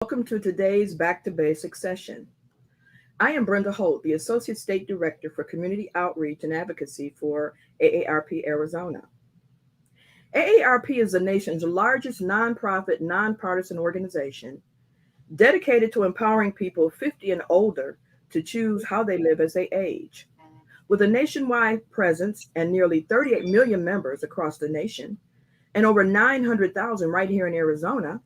Welcome to today's Back to Basics session. I am Brenda Holt, the Associate State Director for Community Outreach and Advocacy for AARP Arizona. AARP is the nation's largest nonprofit, nonpartisan organization dedicated to empowering people 50 and older to choose how they live as they age. With a nationwide presence and nearly 38 million members across the nation, and over 900,000 right here in Arizona,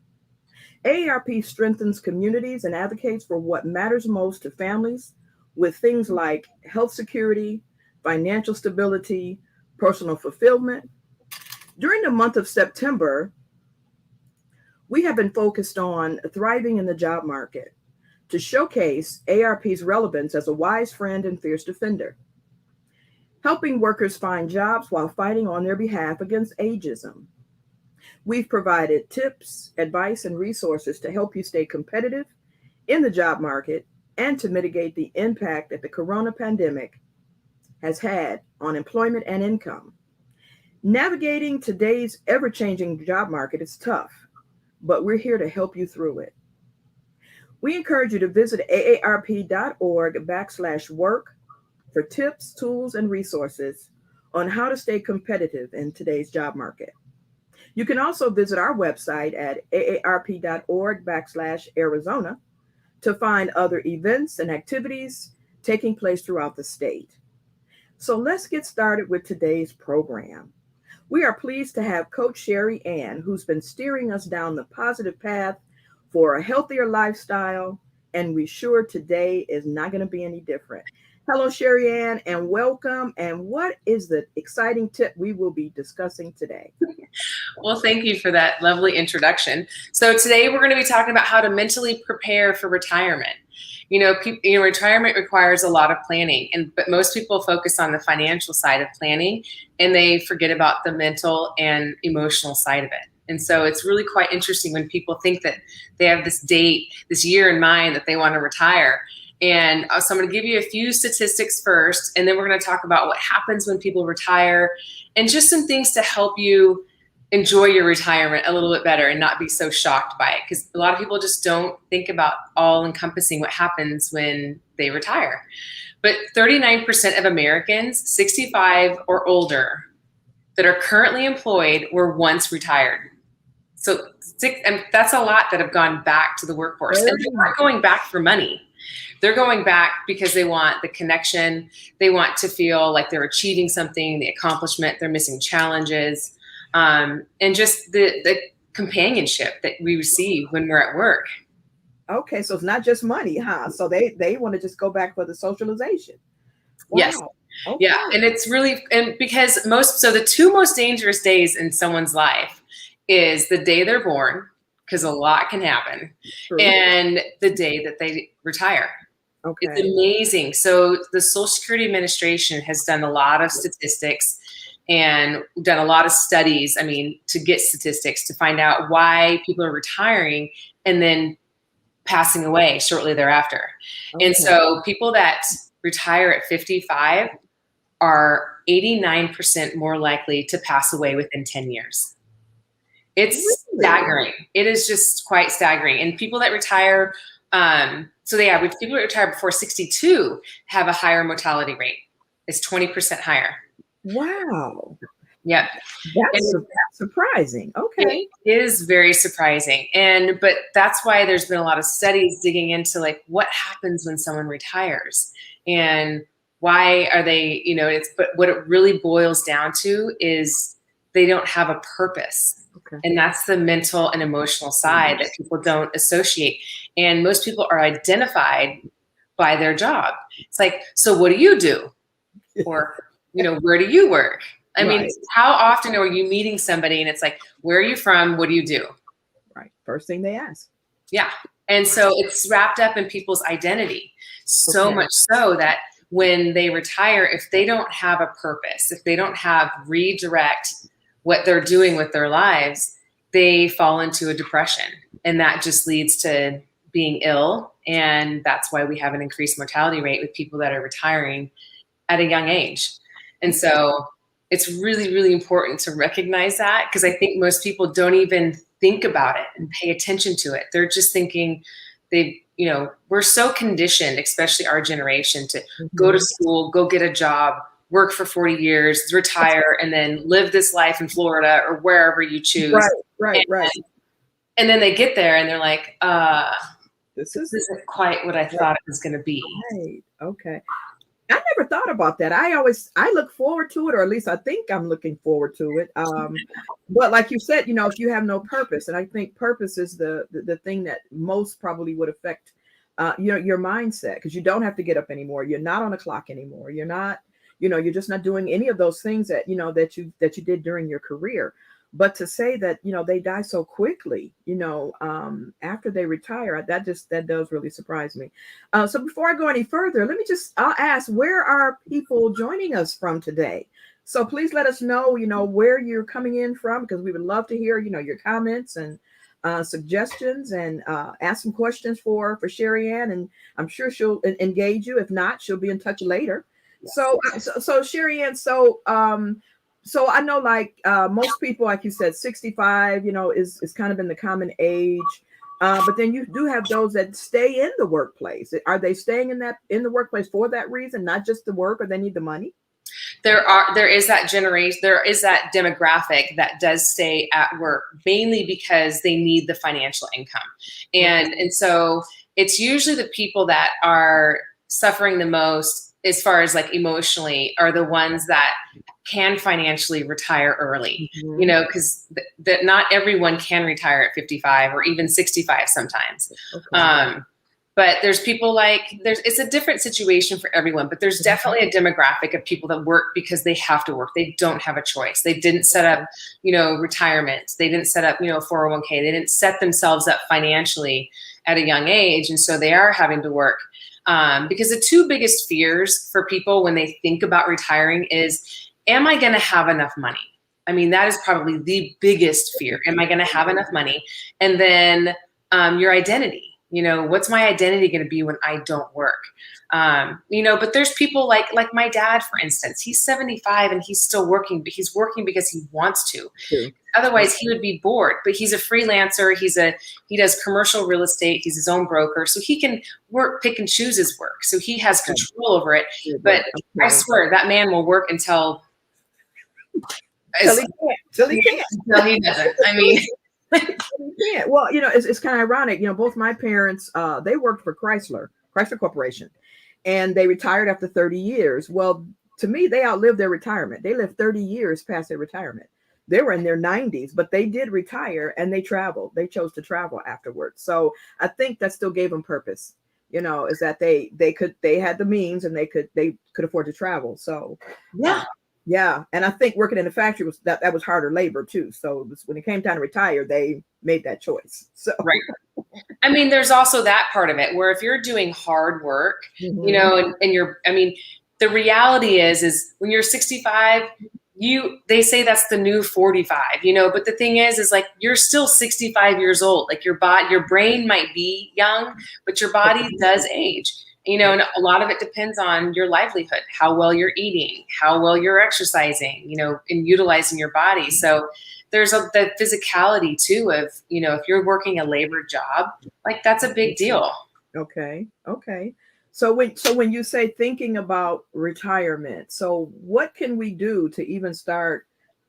AARP strengthens communities and advocates for what matters most to families with things like health security, financial stability, personal fulfillment. During the month of September, we have been focused on thriving in the job market to showcase AARP's relevance as a wise friend and fierce defender, helping workers find jobs while fighting on their behalf against ageism. We've provided tips, advice, and resources to help you stay competitive in the job market and to mitigate the impact that the corona pandemic has had on employment and income. Navigating today's ever-changing job market is tough, but we're here to help you through it. We encourage you to visit aarp.org/work for tips, tools, and resources on how to stay competitive in today's job market. You can also visit our website at aarp.org/Arizona to find other events and activities taking place throughout the state. So let's get started with today's program. We are pleased to have Coach SheriAnne, who's been steering us down the positive path for a healthier lifestyle, and we're sure today is not going to be any different. Hello, SheriAnne, and welcome. And what is the exciting tip we will be discussing today? Well, thank you for that lovely introduction. So today we're going to be talking about how to mentally prepare for retirement. Retirement requires a lot of planning, but most people focus on the financial side of planning, and they forget about the mental and emotional side of it. And so it's really quite interesting when people think that they have this date, this year in mind that they want to retire. And so I'm going to give you a few statistics first, and then we're going to talk about what happens when people retire and just some things to help you enjoy your retirement a little bit better and not be so shocked by it. Because a lot of people just don't think about all encompassing what happens when they retire. But 39% of Americans 65 or older that are currently employed were once retired. So that's a lot that have gone back to the workforce. And they're not going back for money. They're going back because they want the connection. They want to feel like they're achieving something, the accomplishment, they're missing challenges, and just the companionship that we receive when we're at work. Okay, so it's not just money, huh? So they want to just go back for the socialization. Wow. Yes. Okay. Yeah, and it's really, and because the two most dangerous days in someone's life is the day they're born, because a lot can happen, True. And the day that they retire. Okay. It's amazing. So the Social Security Administration has done a lot of statistics and done a lot of studies, to get statistics to find out why people are retiring and then passing away shortly thereafter. Okay. And so people that retire at 55 are 89% more likely to pass away within 10 years. It's staggering. It is just quite staggering. And people that retire, people that retire before 62 have a higher mortality rate. It's 20% higher. Wow. Yep. That's surprising. Okay. It is very surprising. But that's why there's been a lot of studies digging into what happens when someone retires and why are they, but what it really boils down to is they don't have a purpose. Okay. And that's the mental and emotional side that people don't associate. And most people are identified by their job. It's like, so what do you do? Or, where do you work? I mean, how often are you meeting somebody and it's like, where are you from? What do you do? Right. First thing they ask. Yeah. And so it's wrapped up in people's identity. So much so that when they retire, if they don't have a purpose, if they don't have redirect what they're doing with their lives, they fall into a depression. And that just leads to being ill. And that's why we have an increased mortality rate with people that are retiring at a young age. And so it's really, really important to recognize that, because I think most people don't even think about it and pay attention to it. They're just thinking we're so conditioned, especially our generation, to go to school, go get a job, work for 40 years, retire, and then live this life in Florida or wherever you choose. Right. And then they get there and they're like, this isn't quite what I thought it was going to be. Right. Okay. I never thought about that. I look forward to it, or at least I think I'm looking forward to it. But like you said, if you have no purpose, and I think purpose is the thing that most probably would affect, your mindset, because you don't have to get up anymore. You're not on a clock anymore. You're not, you're just not doing any of those things that, that you did during your career. But to say that, they die so quickly, after they retire, that does really surprise me. So before I go any further, I'll ask, where are people joining us from today? So please let us know, where you're coming in from, because we would love to hear, your comments and suggestions, and ask some questions for SheriAnne, and I'm sure she'll engage you. If not, she'll be in touch later. Yes. So SheriAnne, so I know, like most people, like you said, 65, is kind of in the common age. But then you do have those that stay in the workplace. Are they staying in the workplace for that reason, not just the work, or they need the money? There is that generation, there is that demographic that does stay at work, mainly because they need the financial income. And so it's usually the people that are suffering the most as far as like emotionally are the ones that can financially retire early, because that not everyone can retire at 55 or even 65 sometimes. Okay. But there's people it's a different situation for everyone, but there's definitely a demographic of people that work because they have to work. They don't have a choice. They didn't set up, retirement. They didn't set up, 401k. They didn't set themselves up financially at a young age. And so they are having to work. Because the two biggest fears for people when they think about retiring is, am I going to have enough money? I mean, that is probably the biggest fear. Am I going to have enough money? And then your identity. What's my identity going to be when I don't work? But there's people like my dad, for instance. He's 75 and he's still working, but he's working because he wants to. Sure. Otherwise, he would be bored. But he's a freelancer. He does commercial real estate. He's his own broker, so he can pick and choose his work. So he has control over it. But I swear that man will work until he can't. Until he doesn't. I mean. Yeah. Well, it's kind of ironic. Both my parents, they worked for Chrysler Corporation, and they retired after 30 years. Well, to me, they outlived their retirement. They lived 30 years past their retirement. They were in their 90s, but they did retire, and they traveled. They chose to travel afterwards. So I think that still gave them purpose. Is that they had the means, and they could afford to travel. So yeah. Yeah, and I think working in the factory was was harder labor too. So when it came time to retire, they made that choice. So right. I mean, there's also that part of it where if you're doing hard work, and the reality is when you're 65, they say that's the new 45, but the thing is like you're still 65 years old. Like your brain might be young, but your body does age. And a lot of it depends on your livelihood, how well you're eating, how well you're exercising, and utilizing your body. So there's the physicality too of, if you're working a labor job, like that's a big deal. Okay. So when you say thinking about retirement, so what can we do to even start,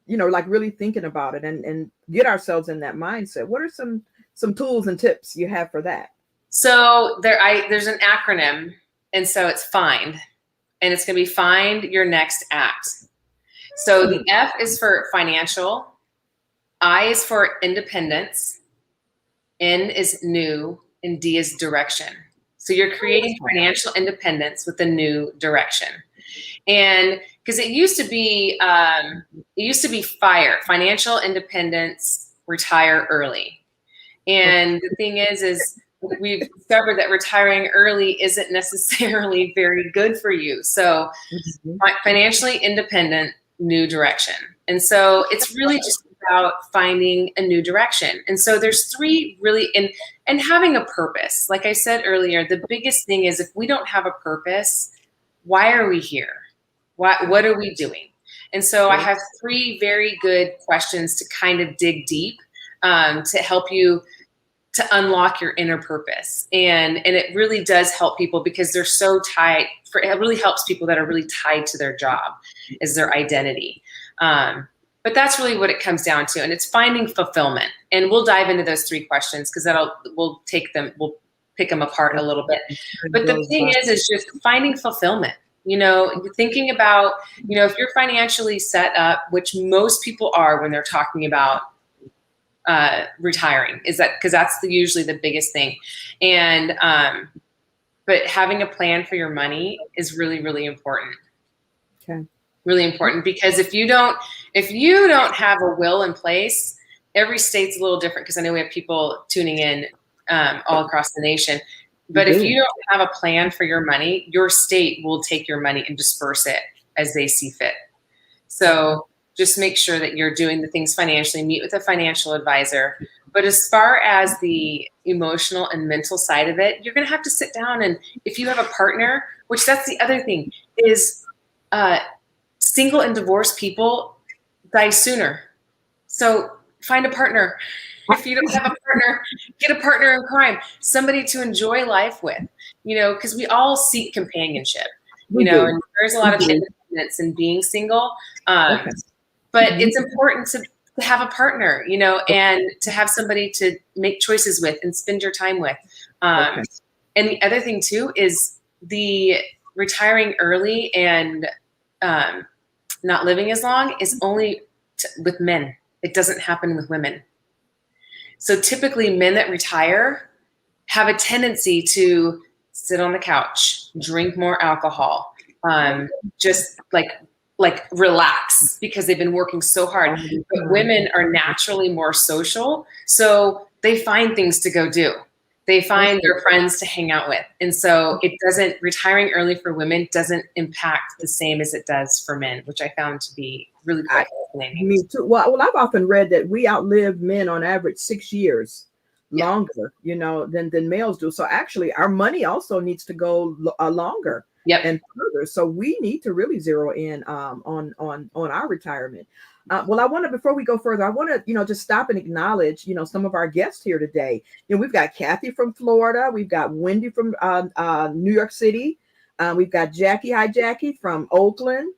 like really thinking about it and get ourselves in that mindset? What are some tools and tips you have for that? So there's an acronym, and so it's FIND, and it's going to be find your next act. So the F is for financial, I is for independence, N is new, and D is direction. So you're creating financial independence with a new direction. And because it used to be FIRE, financial independence, retire early. And the thing is we've discovered that retiring early isn't necessarily very good for you. So financially independent, new direction. And so it's really just about finding a new direction. And so there's three really, and having a purpose. Like I said earlier, the biggest thing is if we don't have a purpose, why are we here? What are we doing? And so I have three very good questions to kind of dig deep to help you to unlock your inner purpose. And it really does help people because they're so tied it really helps people that are really tied to their job is their identity. But that's really what it comes down to. And it's finding fulfillment. And we'll dive into those 3 questions because we'll pick them apart a little bit. But the thing is just finding fulfillment. Thinking about, if you're financially set up, which most people are when they're talking about retiring, is that because that's usually the biggest thing. And but having a plan for your money is really, really important. Okay. Really important, because if you don't have a will in place, every state's a little different, because I know we have people tuning in all across the nation. But if you don't have a plan for your money, your state will take your money and disperse it as they see fit. So just make sure that you're doing the things financially, meet with a financial advisor. But as far as the emotional and mental side of it, you're going to have to sit down, and if you have a partner, which that's the other thing, is single and divorced people die sooner. So find a partner. If you don't have a partner, get a partner in crime, somebody to enjoy life with, because we all seek companionship, and there's a lot of independence in being single. But it's important to have a partner, and to have somebody to make choices with and spend your time with. And the other thing too is the retiring early and not living as long is only with men. It doesn't happen with women. So typically men that retire have a tendency to sit on the couch, drink more alcohol, just like relax because they've been working so hard. But women are naturally more social, so they find things to go do. They find their friends to hang out with. And so retiring early for women doesn't impact the same as it does for men, which I found to be really quite fascinating. Me too. Well, I've often read that we outlive men on average 6 years longer, than males do. So actually our money also needs to go longer and further. So we need to really zero in on our retirement. Before we go further, I want to, just stop and acknowledge, some of our guests here today. We've got Kathy from Florida. We've got Wendy from New York City. We've got Jackie. Hi, Jackie from Oakland.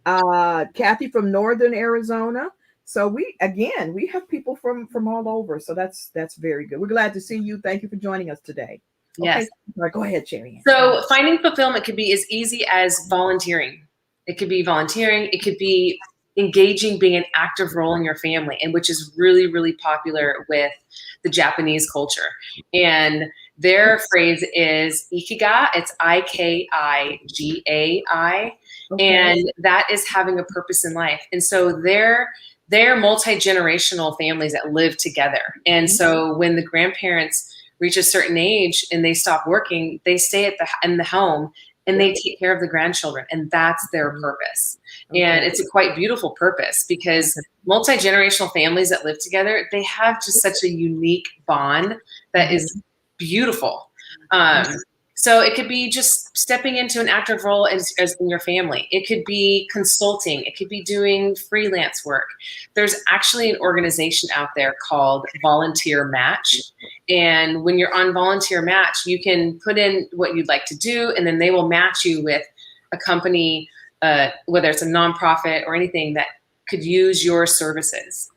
Kathy from Northern Arizona. So we have people from all over. So that's very good. We're glad to see you. Thank you for joining us today. Yes. Okay. All right, go ahead, SheriAnne. So finding fulfillment could be as easy as volunteering. It could be volunteering. It could be engaging, being an active role in your family, and which is really, really popular with the Japanese culture. And their phrase is ikigai. It's IKIGAI. And that is having a purpose in life. And so they're multi-generational families that live together. And so when the grandparents reach a certain age and they stop working, they stay in the home and they take care of the grandchildren, and that's their purpose. And it's a quite beautiful purpose because multi-generational families that live together, they have just such a unique bond that is beautiful. So it could be just stepping into an active role as in your family. It could be consulting. It could be doing freelance work. There's actually an organization out there called Volunteer Match. And when you're on Volunteer Match, you can put in what you'd like to do, and then they will match you with a company, whether it's a nonprofit or anything that could use your services.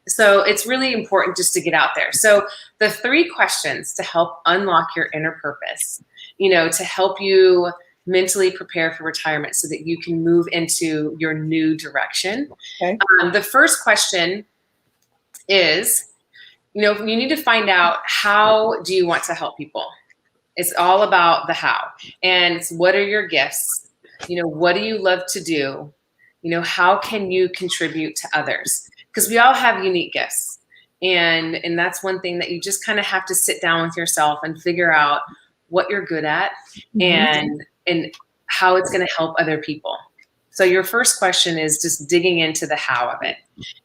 So it's really important just to get out there. So the 3 questions to help unlock your inner purpose, to help you mentally prepare for retirement so that you can move into your new direction. Okay. The first question is, you need to find out, how do you want to help people? It's all about the how. And it's, what are your gifts? What do you love to do? How can you contribute to others? Because we all have unique gifts. And that's one thing that you just kind of have to sit down with yourself and figure out what you're good at and how it's going to help other people. So your first question is just digging into the how of it.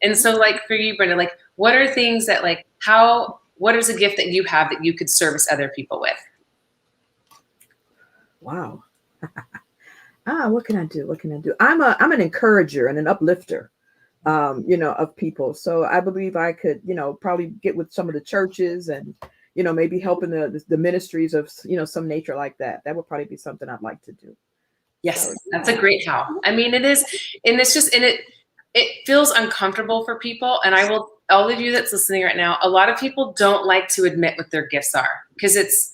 And so like for you, Brenda, like what are things that what is a gift that you have that you could service other people with? Wow. What can I do? I'm an encourager and an uplifter. of people. So I believe I could, probably get with some of the churches and, maybe helping the ministries of, some nature like that. That would probably be something I'd like to do. Yes, So, that's a great how. I mean, it is, and it's just, and it feels uncomfortable for people. And I will, all of you that's listening right now, a lot of people don't like to admit what their gifts are because it's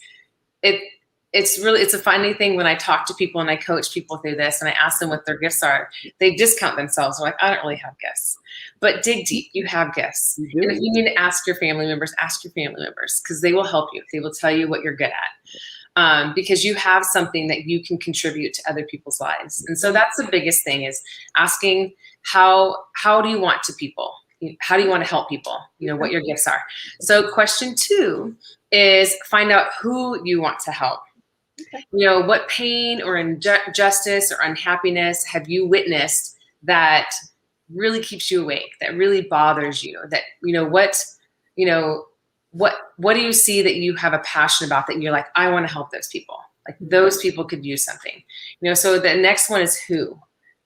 really, it's a funny thing when I talk to people and I coach people through this and I ask them what their gifts are, they discount themselves. They're like, I don't really have gifts. But dig deep, you have gifts. You do. And if you need to ask your family members, ask your family members because they will help you. They will tell you what you're good at. Because you have something that you can contribute to other people's lives. And so that's the biggest thing is asking how do you want to people? How do you want to help people? What your gifts are. So question 2 is find out who you want to help. Okay. What pain or injustice or unhappiness have you witnessed that really keeps you awake, that really bothers you, that, what do you see that you have a passion about that you're like, I want to help those people. Like those people could use something, so the next one is who,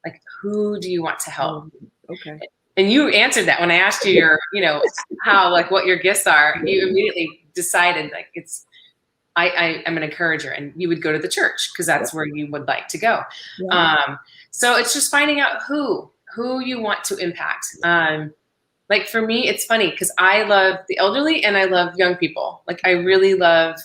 like, who do you want to help? Okay. And you answered that when I asked you your, how, like what your gifts are, you immediately decided like I am an encourager and you would go to the church because that's where you would like to go. Yeah. So it's just finding out who you want to impact. Like for me, it's funny because I love the elderly and I love young people. Like I really love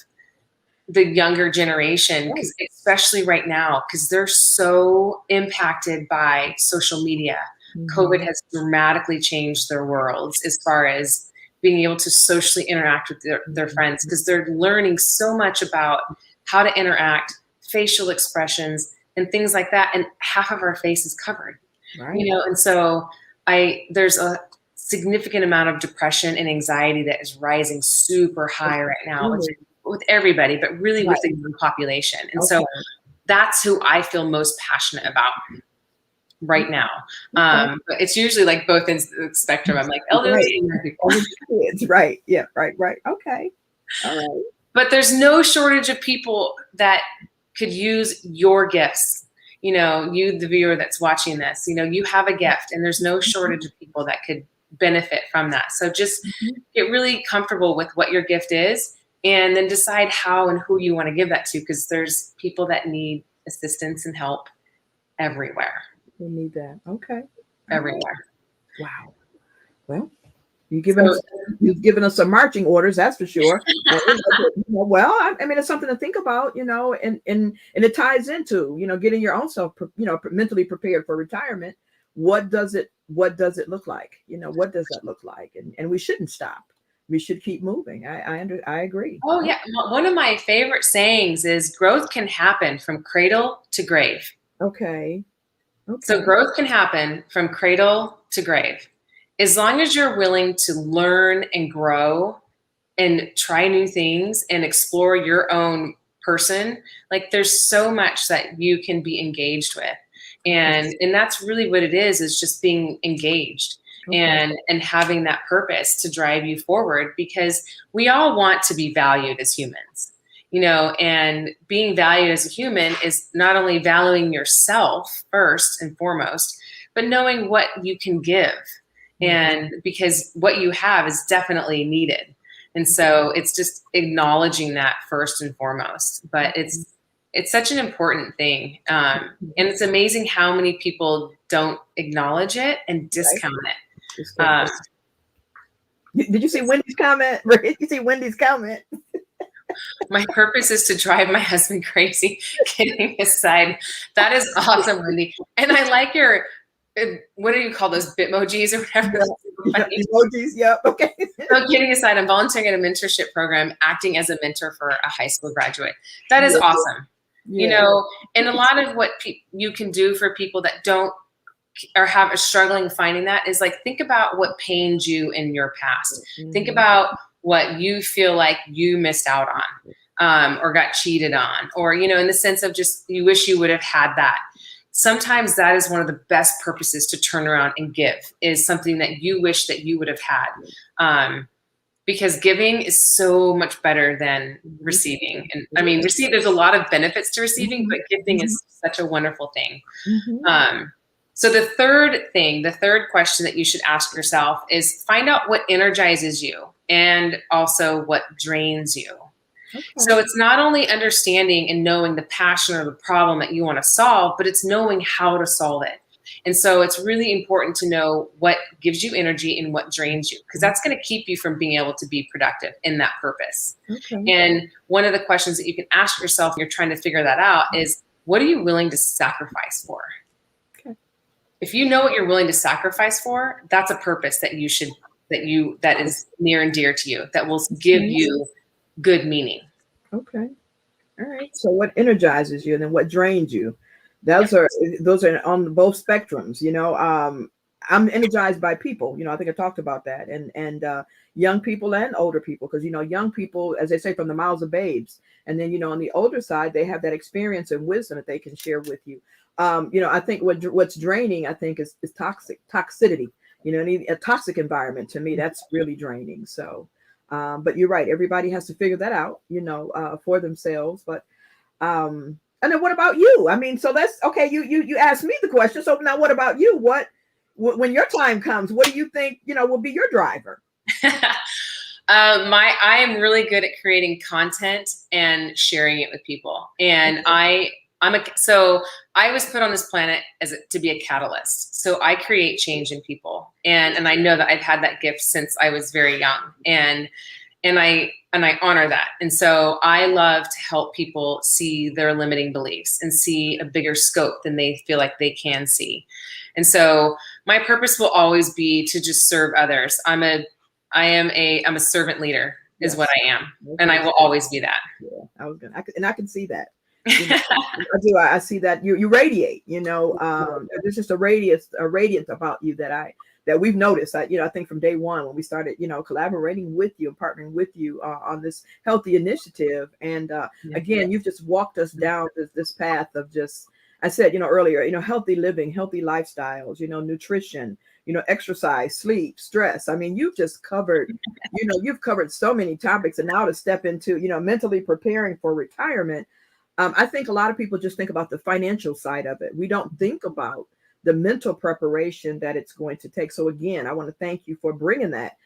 the younger generation, because especially right now, because they're so impacted by social media. Mm-hmm. COVID has dramatically changed their worlds as far as being able to socially interact with their friends, because they're learning so much about how to interact, facial expressions, and things like that. And half of our face is covered, right. And so there's a significant amount of depression and anxiety that is rising super high right now with everybody, but really with the young population. And so that's who I feel most passionate about right now. But it's usually like both ends of the spectrum. I'm like elderly and young people. Kids, right. Yeah, right. Okay. All right. But there's no shortage of people that could use your gifts. You, the viewer that's watching this, you have a gift and there's no shortage of people that could benefit from that. So just get really comfortable with what your gift is and then decide how and who you want to give that to, because there's people that need assistance and help everywhere. We need that. Okay. Everywhere. Wow. Well, you've given us some marching orders, that's for sure. Well, I mean, it's something to think about, and it ties into, getting your own self, mentally prepared for retirement. What does it look like? What does that look like? And we shouldn't stop. We should keep moving. I agree. Oh yeah. One of my favorite sayings is growth can happen from cradle to grave. Okay. So growth can happen from cradle to grave. As long as you're willing to learn and grow and try new things and explore your own person, like there's so much that you can be engaged with. And that's really what it is just being engaged and having that purpose to drive you forward, because we all want to be valued as humans, and being valued as a human is not only valuing yourself first and foremost, but knowing what you can give. And because what you have is definitely needed. And so it's just acknowledging that first and foremost, but it's such an important thing. And it's amazing how many people don't acknowledge it and discount it. Did you see Wendy's comment? Did you see Wendy's comment? My purpose is to drive my husband crazy. Kidding aside, that is awesome, Wendy. And I like your, what do you call those Bitmojis or whatever? Emojis, yep. Okay. So kidding aside, I'm volunteering at a mentorship program, acting as a mentor for a high school graduate. That is awesome. And a lot of what you can do for people that don't or have a struggling finding that is like, think about what pained you in your past. Think about what you feel like you missed out on, or got cheated on, or, in the sense of just, you wish you would have had that. Sometimes that is one of the best purposes to turn around and give, is something that you wish that you would have had. Because giving is so much better than receiving. And I mean, there's a lot of benefits to receiving, but giving is such a wonderful thing. So the third question that you should ask yourself is find out what energizes you and also what drains you. Okay. So it's not only understanding and knowing the passion or the problem that you want to solve, but it's knowing how to solve it. And so it's really important to know what gives you energy and what drains you, because that's going to keep you from being able to be productive in that purpose. Okay. And one of the questions that you can ask yourself when you're trying to figure that out is, what are you willing to sacrifice for? Okay. If you know what you're willing to sacrifice for, that's a purpose that that is near and dear to you, that will give you good meaning. Okay. All right. So what energizes you and then what drains you? Those are on both spectrums, I'm energized by people, I think I talked about that, and young people and older people, because young people, as they say, from the mouths of babes, and then on the older side, they have that experience and wisdom that they can share with you. I think what's draining, I think, is toxicity. A toxic environment, to me, that's really draining. So but you're right, everybody has to figure that out, for themselves. But and then what about you? I mean, so that's okay. You asked me the question. So now what about you? When your time comes, what do you think, will be your driver? I am really good at creating content and sharing it with people. And so I was put on this planet to be a catalyst. So I create change in people. And I know that I've had that gift since I was very young. And I honor that. And so I love to help people see their limiting beliefs and see a bigger scope than they feel like they can see. And so my purpose will always be to just serve others. I'm a servant leader is what I am. Okay. And I will always be that. Yeah, I can see that. I do. I see that you radiate, there's just a radiance about you that we've noticed. I think from day one when we started, collaborating with you and partnering with you on this healthy initiative. And again, you've just walked us down this path of just, I said, earlier, healthy living, healthy lifestyles, nutrition, exercise, sleep, stress. I mean, you've just covered, you've covered so many topics. And now to step into, mentally preparing for retirement. I think a lot of people just think about the financial side of it. We don't think about the mental preparation that it's going to take. So again, I want to thank you for bringing that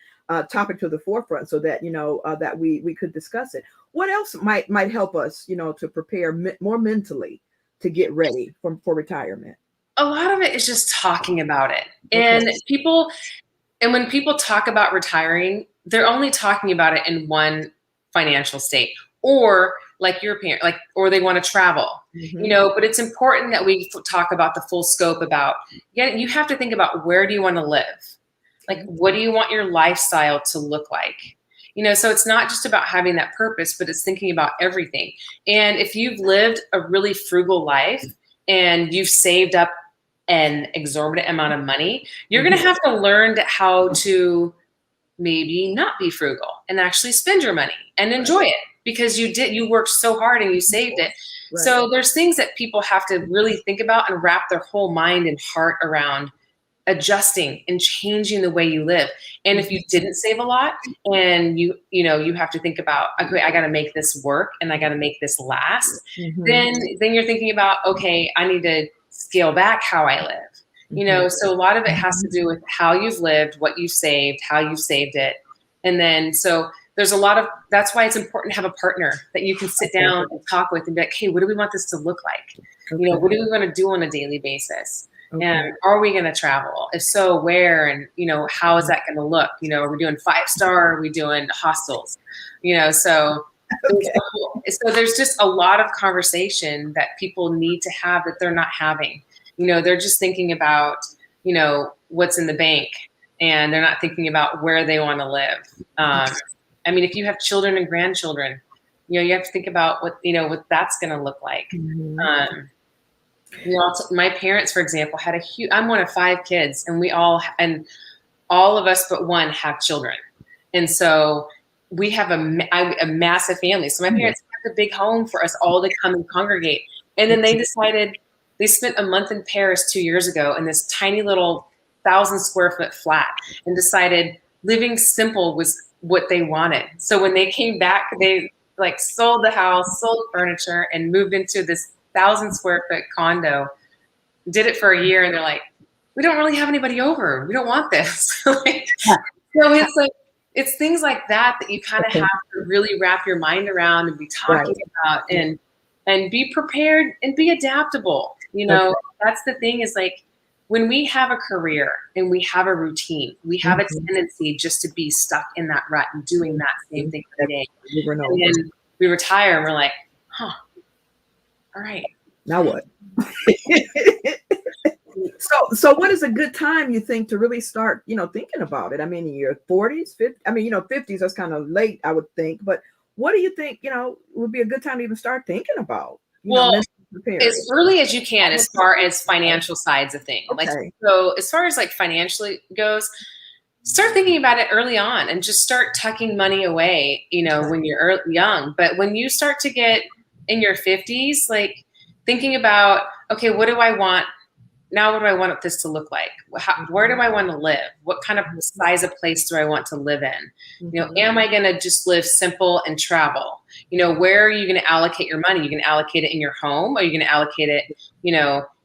topic to the forefront so that, that we could discuss it. What else might help us, to prepare more mentally to get ready for retirement? A lot of it is just talking about it. And when people talk about retiring, they're only talking about it in one financial state, or like your parent, or they want to travel, but it's important that we talk about the full scope about, you have to think about, where do you want to live? Like, what do you want your lifestyle to look like? So it's not just about having that purpose, but it's thinking about everything. And if you've lived a really frugal life and you've saved up an exorbitant amount of money, you're going to have to learn how to maybe not be frugal and actually spend your money and enjoy it, because you worked so hard and you saved it. Right. So there's things that people have to really think about and wrap their whole mind and heart around, adjusting and changing the way you live. And if you didn't save a lot and you have to think about, okay, I got to make this work and I got to make this last, then you're thinking about, okay, I need to scale back how I live. So a lot of it has to do with how you've lived, what you've saved, how you've saved it. And then, so there's that's why it's important to have a partner that you can sit down and talk with and be like, hey, what do we want this to look like? What do we want to do on a daily basis? And are we going to travel? If so, where? And, how is that going to look? Are we doing 5-star? Are we doing hostels? So there's just a lot of conversation that people need to have that they're not having. They're just thinking about, what's in the bank, and they're not thinking about where they want to live. I mean, if you have children and grandchildren, you have to think about what that's going to look like. My parents, for example, had I'm one of 5 kids, and all of us but one have children. And so we have a massive family. So my parents had a big home for us all to come and congregate. And then they spent a month in Paris 2 years ago in this tiny little 1,000-square-foot flat, and decided living simple was what they wanted. So when they came back, they sold the house, sold furniture, and moved into this 1,000-square-foot condo. Did it for a year, and they're like, we don't really have anybody over. We don't want this. Like, so it's like, it's things like that you kind of Okay. have to really wrap your mind around and be talking Right. about, and be prepared and be adaptable. You know, that's the thing, is like, when we have a career and we have a routine, we have a tendency just to be stuck in that rut and doing that same thing every day. Over and over. And then we retire and we're like, huh, all right. Now what? So what is a good time, you think, to really start, thinking about it? I mean, in your 40s, 50s, I mean, 50s, that's kind of late, I would think. But what do you think, would be a good time to even start thinking about? Well, as early as you can, as far as financial sides of things. Okay. Like, so as far as like financially goes, start thinking about it early on and just start tucking money away, when you're young. But when you start to get in your 50s, like thinking about, okay, what do I want? Now, what do I want this to look like? Where do I want to live? What kind of size of place do I want to live in? Am I going to just live simple and travel? Where are you going to allocate your money? You're going to allocate it in your home, or are you going to allocate it,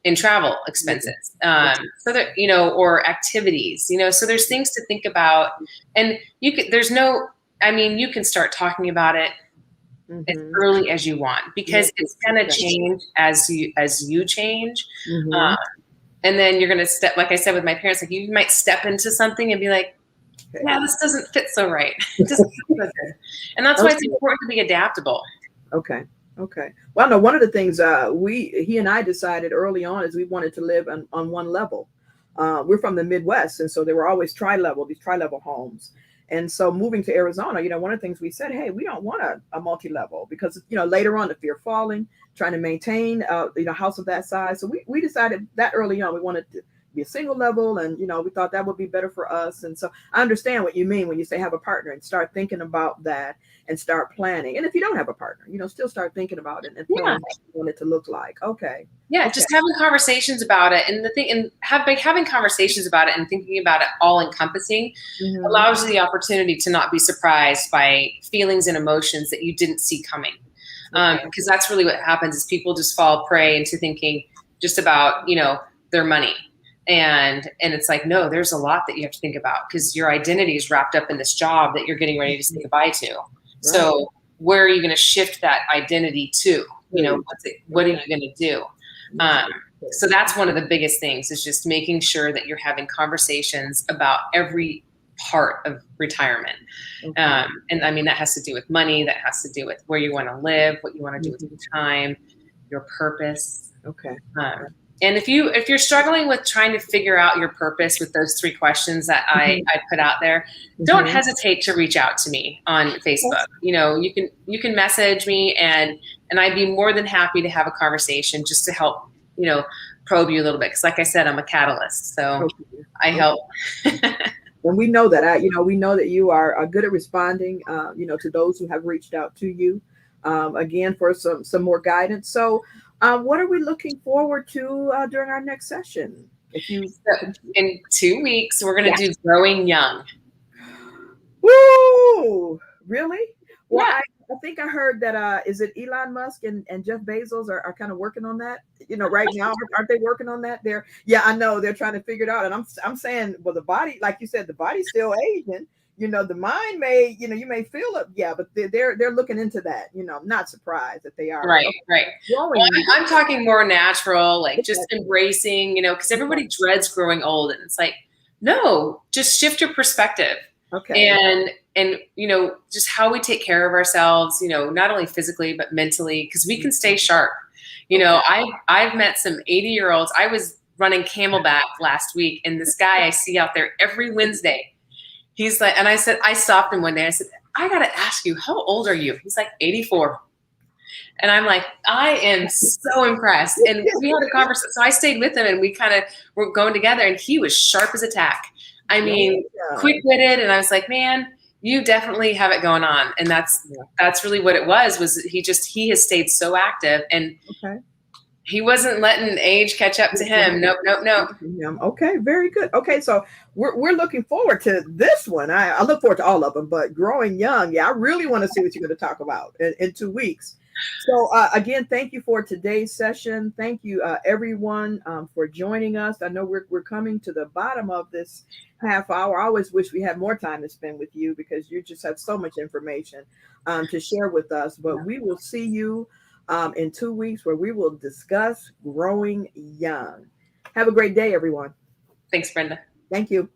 in travel expenses? So that, or activities, so there's things to think about. And you can start talking about it as early as you want, because it's going to change as you change. And then you're going to step, like I said with my parents, like you might step into something and be like, yeah, this doesn't fit so right. It doesn't fit so good. And that's why it's important to be adaptable. Okay. Well, no, one of the things he and I decided early on is we wanted to live on one level. We're from the Midwest, and so there were always these tri-level homes. And so moving to Arizona, one of the things we said, hey, we don't want a multi-level, because, later on, the fear of falling, trying to maintain, a house of that size. So we decided that early on, we wanted to be a single level, and, we thought that would be better for us. And so I understand what you mean when you say have a partner, and start thinking about that and start planning. And if you don't have a partner, still start thinking about it and planning what you want it to look like. Okay. Yeah. Just having conversations about it. And having conversations about it and thinking about it all encompassing allows you the opportunity to not be surprised by feelings and emotions that you didn't see coming. Because that's really what happens, is people just fall prey into thinking just about, their money. And it's like, no, there's a lot that you have to think about, because your identity is wrapped up in this job that you're getting ready to say goodbye to. Right. So where are you going to shift that identity to? What are you going to do? So that's one of the biggest things, is just making sure that you're having conversations about every part of retirement. And I mean, that has to do with money, that has to do with where you want to live, what you want to do with your time, your purpose. Okay. And if you're struggling with trying to figure out your purpose with those 3 questions that I put out there, don't hesitate to reach out to me on Facebook. You can message me, and I'd be more than happy to have a conversation just to help, probe you a little bit. Because like I said, I'm a catalyst, so I help. And we know that, we know that you are good at responding, to those who have reached out to you, again, for some more guidance. So what are we looking forward to during our next session? In 2 weeks, we're going to do Growing Young. Woo! Really? Well, yeah. I think I heard that, is it Elon Musk and Jeff Bezos are kind of working on that, right now. Aren't they working on that? I know they're trying to figure it out. And I'm saying, well, the body, like you said, the body's still aging. The mind may, you may feel it. Yeah, but they're looking into that. I'm not surprised that they are. Right. Well, I'm talking more natural, like just embracing, because everybody dreads growing old. And it's like, no, just shift your perspective. Okay. And just how we take care of ourselves, not only physically, but mentally, because we can stay sharp. I've met some 80-year-olds. I was running Camelback last week, and this guy I see out there every Wednesday, he's like, and I stopped him one day. I said, I got to ask you, how old are you? He's like 84. And I'm like, I am so impressed. And we had a conversation. So I stayed with him, and we kind of were going together, and he was sharp as a tack. I mean, quick-witted. And I was like, man, you definitely have it going on. And that's really what it was he has stayed so active, and he wasn't letting age catch up to him. Nope. Okay. Very good. Okay. So we're looking forward to this one. I look forward to all of them, but Growing Young. Yeah. I really want to see what you're going to talk about in 2 weeks. So again, thank you for today's session. Thank you, everyone, for joining us. I know we're coming to the bottom of this half hour. I always wish we had more time to spend with you because you just have so much information to share with us. But we will see you in 2 weeks where we will discuss growing young. Have a great day, everyone. Thanks, Brenda. Thank you.